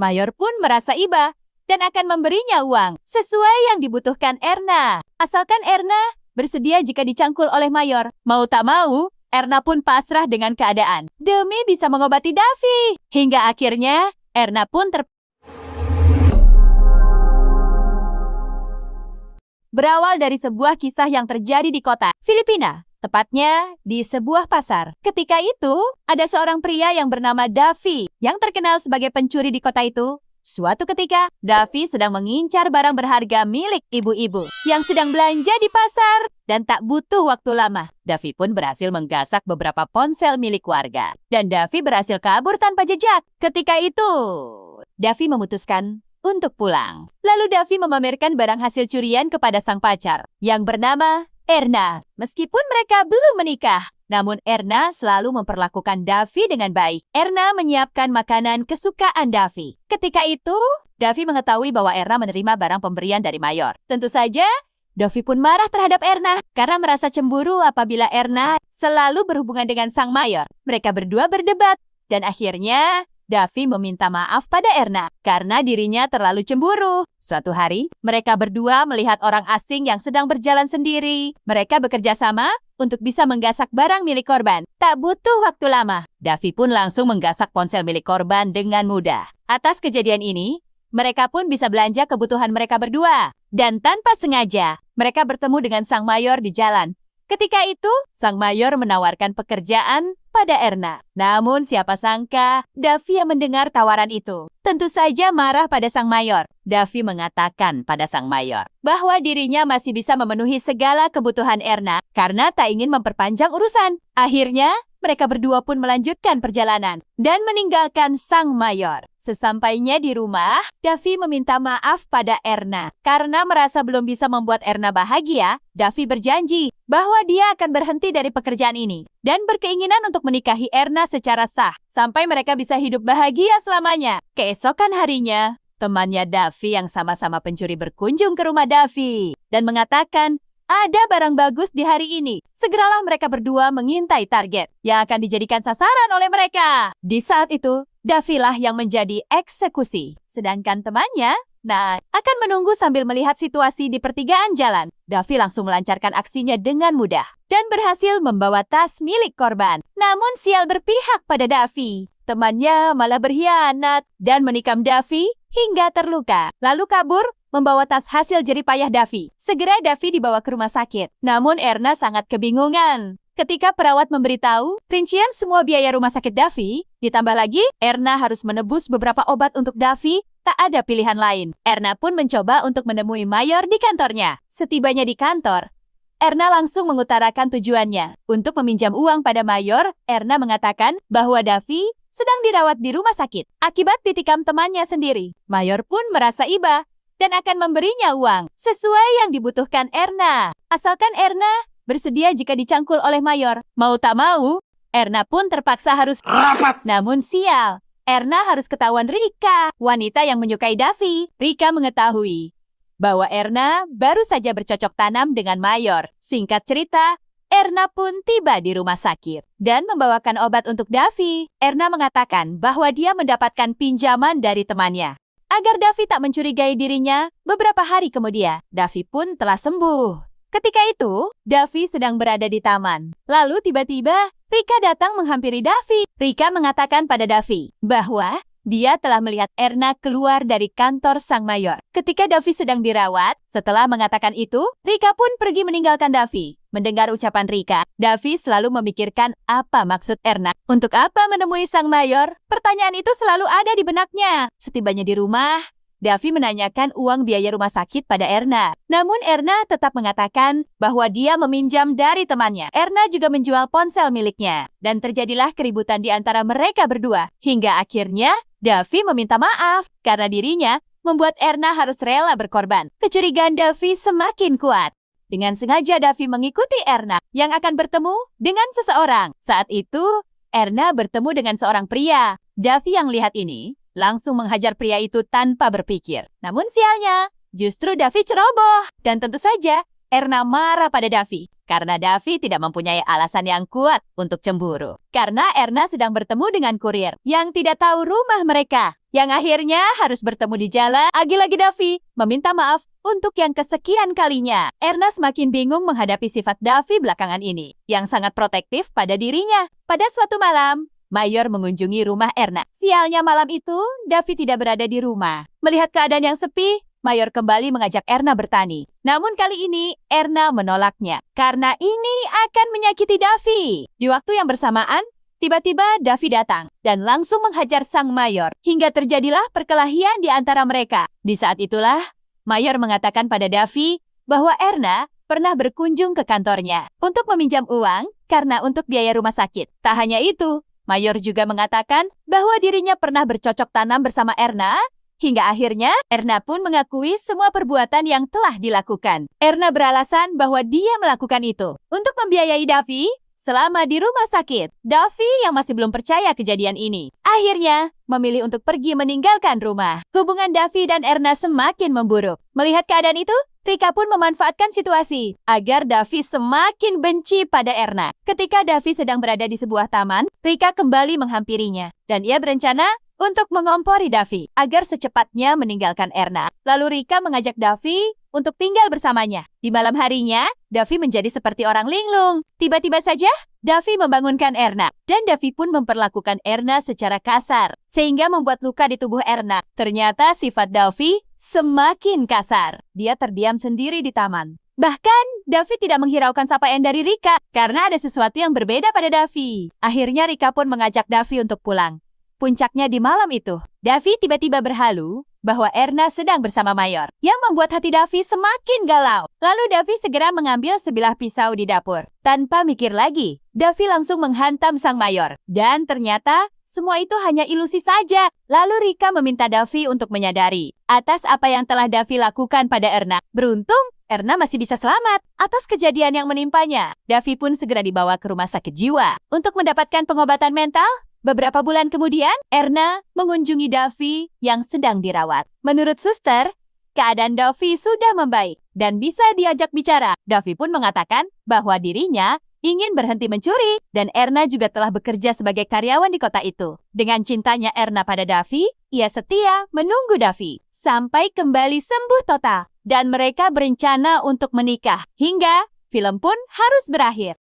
Mayor pun merasa iba dan akan memberinya uang sesuai yang dibutuhkan Erna. Asalkan Erna bersedia jika dicangkul oleh Mayor. Mau tak mau, Erna pun pasrah dengan keadaan demi bisa mengobati Davi. Hingga akhirnya, Erna pun berawal dari sebuah kisah yang terjadi di kota Filipina. Tepatnya di sebuah pasar. Ketika itu, ada seorang pria yang bernama Davi yang terkenal sebagai pencuri di kota itu. Suatu ketika, Davi sedang mengincar barang berharga milik ibu-ibu yang sedang belanja di pasar dan tak butuh waktu lama. Davi pun berhasil menggasak beberapa ponsel milik warga dan Davi berhasil kabur tanpa jejak. Ketika itu, Davi memutuskan untuk pulang. Lalu Davi memamerkan barang hasil curian kepada sang pacar yang bernama Erna. Meskipun mereka belum menikah, namun Erna selalu memperlakukan Davi dengan baik. Erna menyiapkan makanan kesukaan Davi. Ketika itu, Davi mengetahui bahwa Erna menerima barang pemberian dari Mayor. Tentu saja, Davi pun marah terhadap Erna karena merasa cemburu apabila Erna selalu berhubungan dengan sang Mayor. Mereka berdua berdebat dan akhirnya Davi meminta maaf pada Erna karena dirinya terlalu cemburu. Suatu hari, mereka berdua melihat orang asing yang sedang berjalan sendiri. Mereka bekerja sama untuk bisa menggasak barang milik korban. Tak butuh waktu lama, Davi pun langsung menggasak ponsel milik korban dengan mudah. Atas kejadian ini, mereka pun bisa belanja kebutuhan mereka berdua. Dan tanpa sengaja, mereka bertemu dengan sang Mayor di jalan. Ketika itu, sang Mayor menawarkan pekerjaan pada Erna. Namun siapa sangka, Davi yang mendengar tawaran itu tentu saja marah pada sang Mayor. Davi mengatakan pada sang Mayor bahwa dirinya masih bisa memenuhi segala kebutuhan Erna karena tak ingin memperpanjang urusan. Akhirnya, mereka berdua pun melanjutkan perjalanan dan meninggalkan sang Mayor. Sesampainya di rumah, Davi meminta maaf pada Erna. Karena merasa belum bisa membuat Erna bahagia, Davi berjanji bahwa dia akan berhenti dari pekerjaan ini dan berkeinginan untuk menikahi Erna secara sah sampai mereka bisa hidup bahagia selamanya. Keesokan harinya, temannya Davi yang sama-sama pencuri berkunjung ke rumah Davi dan mengatakan, ada barang bagus di hari ini. Segeralah mereka berdua mengintai target yang akan dijadikan sasaran oleh mereka. Di saat itu, Davi lah yang menjadi eksekusi. Sedangkan temannya, akan menunggu sambil melihat situasi di pertigaan jalan. Davi langsung melancarkan aksinya dengan mudah dan berhasil membawa tas milik korban. Namun sial berpihak pada Davi. Temannya malah berkhianat dan menikam Davi hingga terluka. Lalu kabur membawa tas hasil jeripayah Davi. Segera Davi dibawa ke rumah sakit. Namun Erna sangat kebingungan. Ketika perawat memberitahu rincian semua biaya rumah sakit Davi, ditambah lagi Erna harus menebus beberapa obat untuk Davi, tak ada pilihan lain. Erna pun mencoba untuk menemui Mayor di kantornya. Setibanya di kantor, Erna langsung mengutarakan tujuannya. Untuk meminjam uang pada Mayor, Erna mengatakan bahwa Davi sedang dirawat di rumah sakit akibat ditikam temannya sendiri. Mayor pun merasa iba dan akan memberinya uang sesuai yang dibutuhkan Erna. Asalkan Erna bersedia jika dicangkul oleh Mayor. Mau tak mau, Erna pun terpaksa harus rapat. Namun sial, Erna harus ketahuan Rika, wanita yang menyukai Davi. Rika mengetahui bahwa Erna baru saja bercocok tanam dengan Mayor. Singkat cerita, Erna pun tiba di rumah sakit dan membawakan obat untuk Davi. Erna mengatakan bahwa dia mendapatkan pinjaman dari temannya agar Davi tak mencurigai dirinya. Beberapa hari kemudian, Davi pun telah sembuh. Ketika itu, Davi sedang berada di taman. Lalu tiba-tiba, Rika datang menghampiri Davi. Rika mengatakan pada Davi bahwa dia telah melihat Erna keluar dari kantor sang Mayor. Ketika Davi sedang dirawat, setelah mengatakan itu, Rika pun pergi meninggalkan Davi. Mendengar ucapan Rika, Davi selalu memikirkan apa maksud Erna. Untuk apa menemui sang Mayor? Pertanyaan itu selalu ada di benaknya. Setibanya di rumah, Davi menanyakan uang biaya rumah sakit pada Erna. Namun Erna tetap mengatakan bahwa dia meminjam dari temannya. Erna juga menjual ponsel miliknya. Dan terjadilah keributan di antara mereka berdua. Hingga akhirnya Davi meminta maaf karena dirinya membuat Erna harus rela berkorban. Kecurigaan Davi semakin kuat. Dengan sengaja Davi mengikuti Erna yang akan bertemu dengan seseorang. Saat itu, Erna bertemu dengan seorang pria. Davi yang lihat ini langsung menghajar pria itu tanpa berpikir. Namun sialnya, justru Davi ceroboh. Dan tentu saja, Erna marah pada Davi karena Davi tidak mempunyai alasan yang kuat untuk cemburu. Karena Erna sedang bertemu dengan kurir yang tidak tahu rumah mereka, yang akhirnya harus bertemu di jalan. Lagi-lagi Davi meminta maaf untuk yang kesekian kalinya. Erna semakin bingung menghadapi sifat Davi belakangan ini, yang sangat protektif pada dirinya. Pada suatu malam, Mayor mengunjungi rumah Erna. Sialnya malam itu, Davi tidak berada di rumah. Melihat keadaan yang sepi, Mayor kembali mengajak Erna bertani. Namun kali ini, Erna menolaknya. Karena ini akan menyakiti Davi. Di waktu yang bersamaan, tiba-tiba Davi datang dan langsung menghajar sang Mayor. Hingga terjadilah perkelahian di antara mereka. Di saat itulah, Mayor mengatakan pada Davi bahwa Erna pernah berkunjung ke kantornya untuk meminjam uang karena untuk biaya rumah sakit. Tak hanya itu, Mayor juga mengatakan bahwa dirinya pernah bercocok tanam bersama Erna, hingga akhirnya Erna pun mengakui semua perbuatan yang telah dilakukan. Erna beralasan bahwa dia melakukan itu untuk membiayai Davi selama di rumah sakit. Davi yang masih belum percaya kejadian ini, akhirnya memilih untuk pergi meninggalkan rumah. Hubungan Davi dan Erna semakin memburuk. Melihat keadaan itu, Rika pun memanfaatkan situasi agar Davi semakin benci pada Erna. Ketika Davi sedang berada di sebuah taman, Rika kembali menghampirinya dan ia berencana untuk mengompori Davi agar secepatnya meninggalkan Erna. Lalu Rika mengajak Davi untuk tinggal bersamanya. Di malam harinya, Davi menjadi seperti orang linglung. Tiba-tiba saja, Davi membangunkan Erna. Dan Davi pun memperlakukan Erna secara kasar, sehingga membuat luka di tubuh Erna. Ternyata sifat Davi semakin kasar. Dia terdiam sendiri di taman. Bahkan, Davi tidak menghiraukan sapaan dari Rika, karena ada sesuatu yang berbeda pada Davi. Akhirnya Rika pun mengajak Davi untuk pulang. Puncaknya di malam itu, Davi tiba-tiba berhalu bahwa Erna sedang bersama Mayor, yang membuat hati Davi semakin galau. Lalu Davi segera mengambil sebilah pisau di dapur. Tanpa mikir lagi, Davi langsung menghantam sang Mayor. Dan ternyata, semua itu hanya ilusi saja. Lalu Rika meminta Davi untuk menyadari atas apa yang telah Davi lakukan pada Erna. Beruntung, Erna masih bisa selamat atas kejadian yang menimpanya. Davi pun segera dibawa ke rumah sakit jiwa untuk mendapatkan pengobatan mental. Beberapa bulan kemudian, Erna mengunjungi Davi yang sedang dirawat. Menurut suster, keadaan Davi sudah membaik dan bisa diajak bicara. Davi pun mengatakan bahwa dirinya ingin berhenti mencuri dan Erna juga telah bekerja sebagai karyawan di kota itu. Dengan cintanya Erna pada Davi, ia setia menunggu Davi sampai kembali sembuh total dan mereka berencana untuk menikah hingga film pun harus berakhir.